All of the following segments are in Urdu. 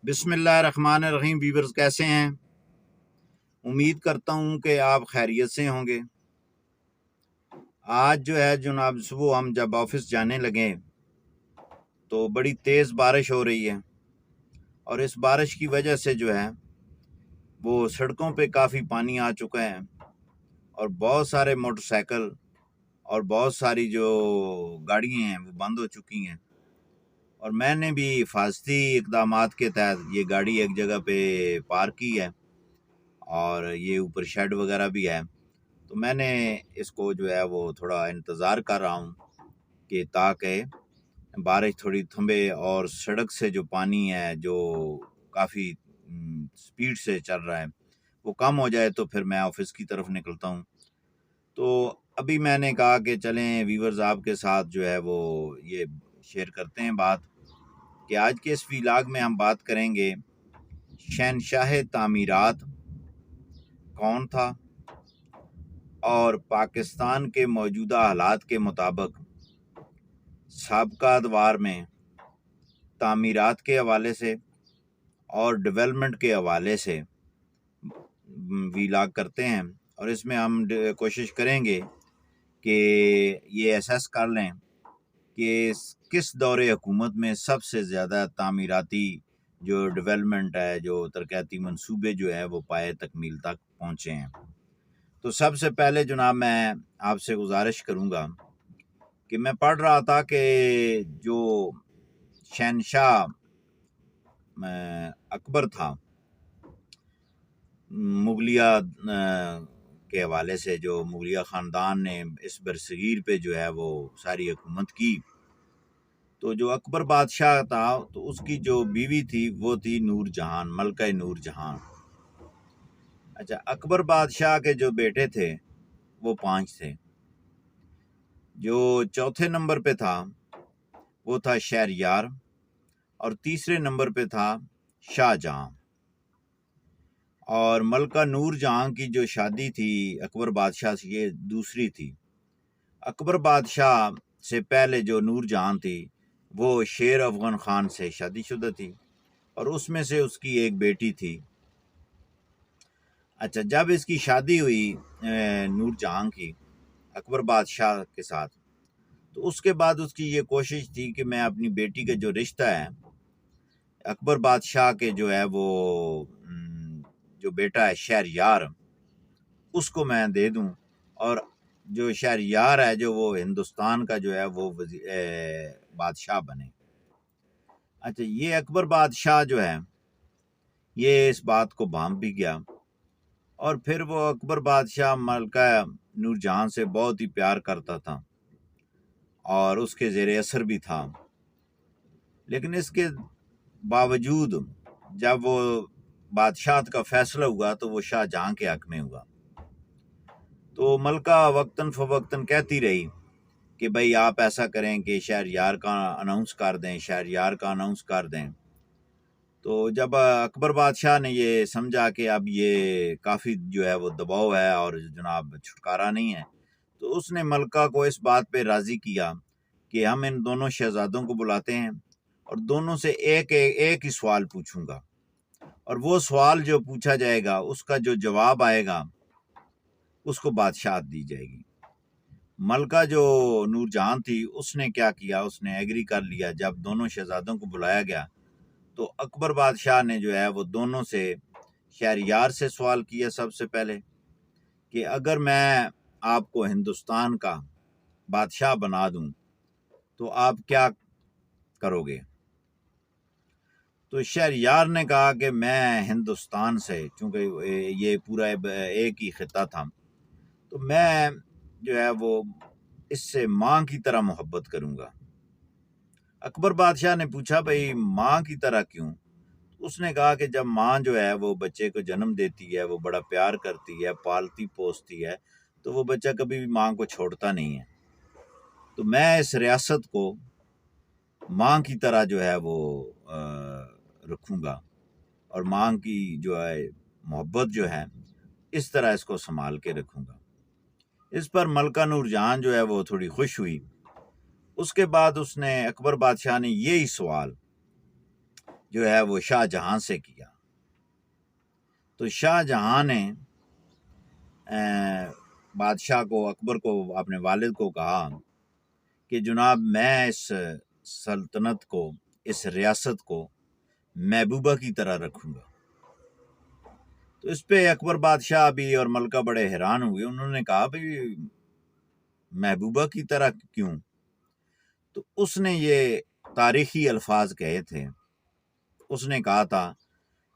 بسم اللہ الرحمن الرحیم۔ ویورز کیسے ہیں؟ امید کرتا ہوں کہ آپ خیریت سے ہوں گے۔ آج جو ہے جناب صبح ہم جب آفس جانے لگے تو بڑی تیز بارش ہو رہی ہے، اور اس بارش کی وجہ سے جو ہے وہ سڑکوں پہ کافی پانی آ چکا ہے، اور بہت سارے موٹر سائیکل اور بہت ساری جو گاڑیاں ہیں وہ بند ہو چکی ہیں، اور میں نے بھی حفاظتی اقدامات کے تحت یہ گاڑی ایک جگہ پہ پارک کی ہے، اور یہ اوپر شیڈ وغیرہ بھی ہے، تو میں نے اس کو جو ہے وہ تھوڑا انتظار کر رہا ہوں کہ تاکہ بارش تھوڑی تھمبے اور سڑک سے جو پانی ہے جو کافی سپیڈ سے چل رہا ہے وہ کم ہو جائے، تو پھر میں آفس کی طرف نکلتا ہوں۔ تو ابھی میں نے کہا کہ چلیں ویورز آپ کے ساتھ جو ہے وہ یہ شیئر کرتے ہیں بات، کہ آج کے اس ویلاگ میں ہم بات کریں گے شہنشاہ تعمیرات کون تھا، اور پاکستان کے موجودہ حالات کے مطابق سابقہ ادوار میں تعمیرات کے حوالے سے اور ڈیولپمنٹ کے حوالے سے ویلاگ کرتے ہیں، اور اس میں ہم کوشش کریں گے کہ یہ ایسیس کر لیں کہ کس دور حکومت میں سب سے زیادہ تعمیراتی جو ڈیولپمنٹ ہے، جو ترقیاتی منصوبے جو ہے وہ پائے تکمیل تک پہنچے ہیں۔ تو سب سے پہلے جناب میں آپ سے گزارش کروں گا کہ میں پڑھ رہا تھا کہ جو شہنشاہ اکبر تھا مغلیہ کے حوالے سے، جو مغلیہ خاندان نے اس برصغیر پہ جو ہے وہ ساری حکومت کی، تو جو اکبر بادشاہ تھا تو اس کی جو بیوی تھی وہ تھی نور جہان، ملکہ نور جہان۔ اچھا، اکبر بادشاہ کے جو بیٹے تھے وہ 5 تھے۔ جو چوتھے نمبر پہ تھا وہ تھا شہریار، اور تیسرے نمبر پہ تھا شاہ جہاں، اور ملکہ نور جہاں کی جو شادی تھی اکبر بادشاہ سے یہ دوسری تھی۔ اکبر بادشاہ سے پہلے جو نور جہاں تھی وہ شیر افغان خان سے شادی شدہ تھی، اور اس میں سے اس کی ایک بیٹی تھی۔ اچھا، جب اس کی شادی ہوئی نور جہاں کی اکبر بادشاہ کے ساتھ، تو اس کے بعد اس کی یہ کوشش تھی کہ میں اپنی بیٹی کا جو رشتہ ہے اکبر بادشاہ کے جو ہے وہ جو بیٹا ہے شہریار، اس کو میں دے دوں، اور جو شہریار ہے جو وہ ہندوستان کا جو ہے وہ بادشاہ بنے۔ اچھا، یہ اکبر بادشاہ جو ہے یہ اس بات کو بھانپ بھی گیا، اور پھر وہ اکبر بادشاہ ملکہ نور جہاں سے بہت ہی پیار کرتا تھا اور اس کے زیر اثر بھی تھا، لیکن اس کے باوجود جب وہ بادشاہت کا فیصلہ ہوا تو وہ شاہ جہاں کے حق میں ہوا۔ تو ملکہ وقتاً فوقتاً کہتی رہی کہ بھئی آپ ایسا کریں کہ شہریار کا اناؤنس کر دیں، شہریار کا اناؤنس کر دیں۔ تو جب اکبر بادشاہ نے یہ سمجھا کہ اب یہ کافی جو ہے وہ دباؤ ہے اور جناب چھٹکارا نہیں ہے، تو اس نے ملکہ کو اس بات پہ راضی کیا کہ ہم ان دونوں شہزادوں کو بلاتے ہیں، اور دونوں سے ایک ہی سوال پوچھوں گا، اور وہ سوال جو پوچھا جائے گا اس کا جو جواب آئے گا اس کو بادشاہت دی جائے گی۔ ملکہ جو نور جہاں تھی اس نے کیا کیا، اس نے ایگری کر لیا۔ جب دونوں شہزادوں کو بلایا گیا تو اکبر بادشاہ نے جو ہے وہ دونوں سے شہریار سے سوال کیا سب سے پہلے کہ اگر میں آپ کو ہندوستان کا بادشاہ بنا دوں تو آپ کیا کرو گے؟ تو شہریار نے کہا کہ میں ہندوستان سے، چونکہ یہ پورا ایک ہی خطہ تھا، تو میں جو ہے وہ اس سے ماں کی طرح محبت کروں گا۔ اکبر بادشاہ نے پوچھا بھئی ماں کی طرح کیوں؟ اس نے کہا کہ جب ماں جو ہے وہ بچے کو جنم دیتی ہے، وہ بڑا پیار کرتی ہے، پالتی پوستی ہے، تو وہ بچہ کبھی بھی ماں کو چھوڑتا نہیں ہے، تو میں اس ریاست کو ماں کی طرح جو ہے وہ رکھوں گا، اور ماں کی جو ہے محبت جو ہے اس طرح اس کو سنبھال کے رکھوں گا۔ اس پر ملکہ نور جہاں جو ہے وہ تھوڑی خوش ہوئی۔ اس کے بعد اس نے اکبر بادشاہ نے یہی سوال جو ہے وہ شاہ جہاں سے کیا۔ تو شاہ جہاں نے بادشاہ کو، اکبر کو، اپنے والد کو کہا کہ جناب میں اس سلطنت کو، اس ریاست کو محبوبہ کی طرح رکھوں گا۔ تو اس پہ اکبر بادشاہ بھی اور ملکہ بڑے حیران ہوئے۔ انہوں نے کہا بھئی محبوبہ کی طرح کیوں؟ تو اس نے یہ تاریخی الفاظ کہے تھے۔ اس نے کہا تھا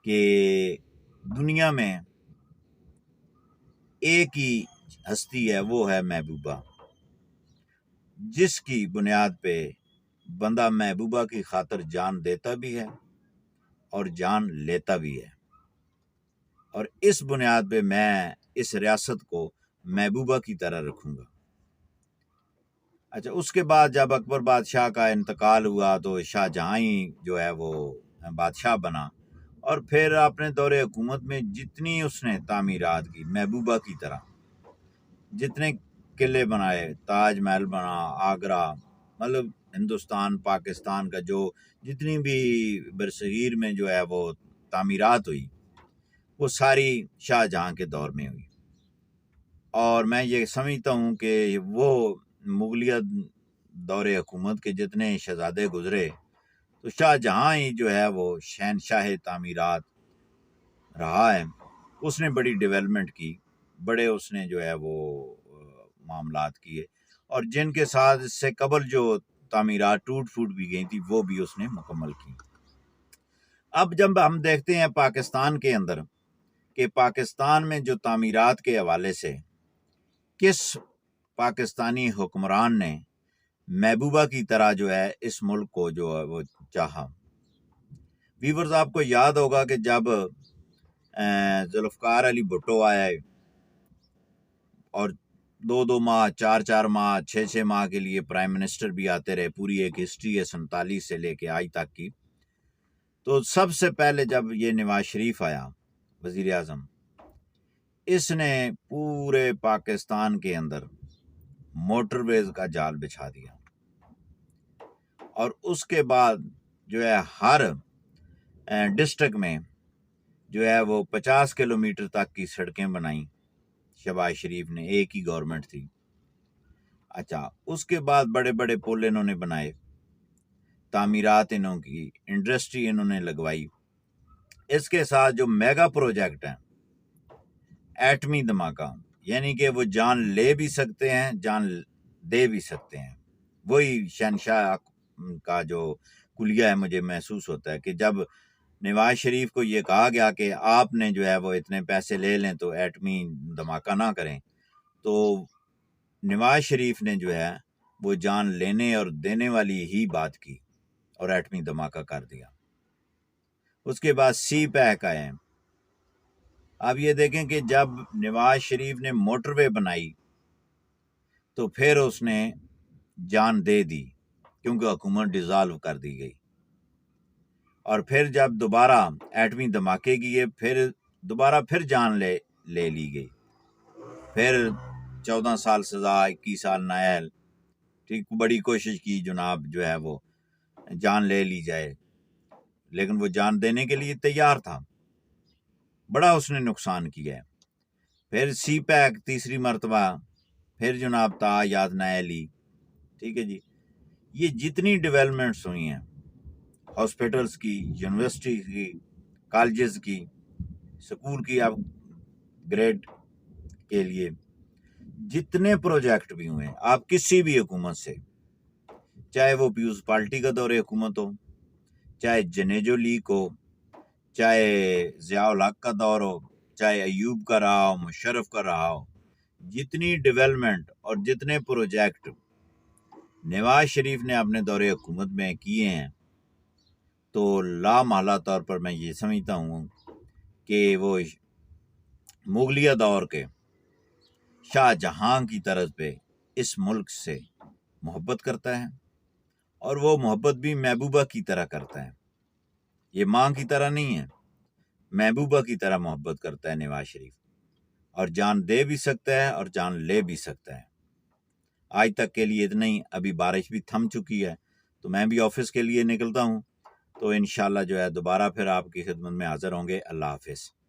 کہ دنیا میں ایک ہی ہستی ہے، وہ ہے محبوبہ، جس کی بنیاد پہ بندہ محبوبہ کی خاطر جان دیتا بھی ہے اور جان لیتا بھی ہے، اور اس بنیاد پہ میں اس ریاست کو محبوبہ کی طرح رکھوں گا۔ اچھا، اس کے بعد جب اکبر بادشاہ کا انتقال ہوا تو شاہ جہاں ہی جو ہے وہ بادشاہ بنا، اور پھر اپنے دور حکومت میں جتنی اس نے تعمیرات کی محبوبہ کی طرح، جتنے قلعے بنائے، تاج محل بنا، آگرہ، مطلب ہندوستان پاکستان کا جو جتنی بھی برصغیر میں جو ہے وہ تعمیرات ہوئی، وہ ساری شاہ جہاں کے دور میں ہوئی۔ اور میں یہ سمجھتا ہوں کہ وہ مغلیہ دور حکومت کے جتنے شہزادے گزرے، تو شاہ جہاں ہی جو ہے وہ شہنشاہ تعمیرات رہا ہے۔ اس نے بڑی ڈیولپمنٹ کی، بڑے اس نے جو ہے وہ معاملات کیے، اور جن کے ساتھ اس سے قبل جو تعمیرات ٹوٹ پھوٹ بھی گئی تھی وہ بھی اس نے مکمل کی۔ اب جب ہم دیکھتے ہیں پاکستان کے اندر کہ پاکستان میں جو تعمیرات کے حوالے سے کس پاکستانی حکمران نے محبوبہ کی طرح جو ہے اس ملک کو جو ہے وہ چاہا۔ ویورز، آپ کو یاد ہوگا کہ جب ذوالفقار علی بھٹو آئے اور 2 ماہ، 4 ماہ، 6 ماہ کے لیے پرائم منسٹر بھی آتے رہے، پوری ایک ہسٹری ہے 47 سے لے کے آج تک کی۔ تو سب سے پہلے جب یہ نواز شریف آیا وزیر اعظم، اس نے پورے پاکستان کے اندر موٹر ویز کا جال بچھا دیا، اور اس کے بعد جو ہے ہر ڈسٹرکٹ میں جو ہے وہ 50 کلومیٹر تک کی سڑکیں بنائیں شہباز شریف نے، ایک ہی گورنمنٹ تھی۔ اچھا، اس کے بعد بڑے بڑے پل انہوں نے بنائے، تعمیرات انہوں کی، انڈسٹری انہوں نے لگوائی۔ اس کے ساتھ جو میگا پروجیکٹ ہیں، ایٹمی دھماکہ، یعنی کہ وہ جان لے بھی سکتے ہیں، جان دے بھی سکتے ہیں، وہی شہنشاہ کا جو کلیہ ہے مجھے محسوس ہوتا ہے کہ جب نواز شریف کو یہ کہا گیا کہ آپ نے جو ہے وہ اتنے پیسے لے لیں تو ایٹمی دھماکہ نہ کریں، تو نواز شریف نے جو ہے وہ جان لینے اور دینے والی ہی بات کی اور ایٹمی دھماکہ کر دیا۔ اس کے بعد سی پیک آئے۔ اب یہ دیکھیں کہ جب نواز شریف نے موٹر وے بنائی تو پھر اس نے جان دے دی، کیونکہ حکومت ڈیزالو کر دی گئی، اور پھر جب دوبارہ ایٹمی دھماکے کی پھر دوبارہ پھر جان لے لی گئی، پھر 14 سال سزا، 21 سال نائل، ٹھیک، بڑی کوشش کی جناب جو ہے وہ جان لے لی جائے، لیکن وہ جان دینے کے لیے تیار تھا، بڑا اس نے نقصان کیا ہے۔ پھر سی پیک تیسری مرتبہ، پھر جناب تا یاد نائلی، ٹھیک ہے جی۔ یہ جتنی ڈیولپمنٹس ہوئی ہیں، ہاسپٹلس کی، یونیورسٹی کی، کالجز کی، سکول کی اپ گریڈ کے لیے جتنے پروجیکٹ بھی ہوئے ہیں، آپ کسی بھی حکومت سے، چاہے وہ پیپلز پارٹی کا دور حکومت ہو، چاہے جنیجو لیگ ہو، چاہے ضیاء الحق کا دور ہو، چاہے ایوب کا رہا ہو، مشرف کا رہا ہو، جتنی ڈیولپمنٹ اور جتنے پروجیکٹ نواز شریف نے اپنے دور حکومت میں کیے ہیں، تو لامحالہ طور پر میں یہ سمجھتا ہوں کہ وہ مغلیہ دور کے شاہ جہاں کی طرز پہ اس ملک سے محبت کرتا ہے، اور وہ محبت بھی محبوبہ کی طرح کرتا ہے، یہ ماں کی طرح نہیں ہے، محبوبہ کی طرح محبت کرتا ہے نواز شریف، اور جان دے بھی سکتا ہے اور جان لے بھی سکتا ہے۔ آج تک کے لیے اتنا ہی، ابھی بارش بھی تھم چکی ہے تو میں بھی آفس کے لیے نکلتا ہوں۔ تو انشاءاللہ جو ہے دوبارہ پھر آپ کی خدمت میں حاضر ہوں گے۔ اللہ حافظ۔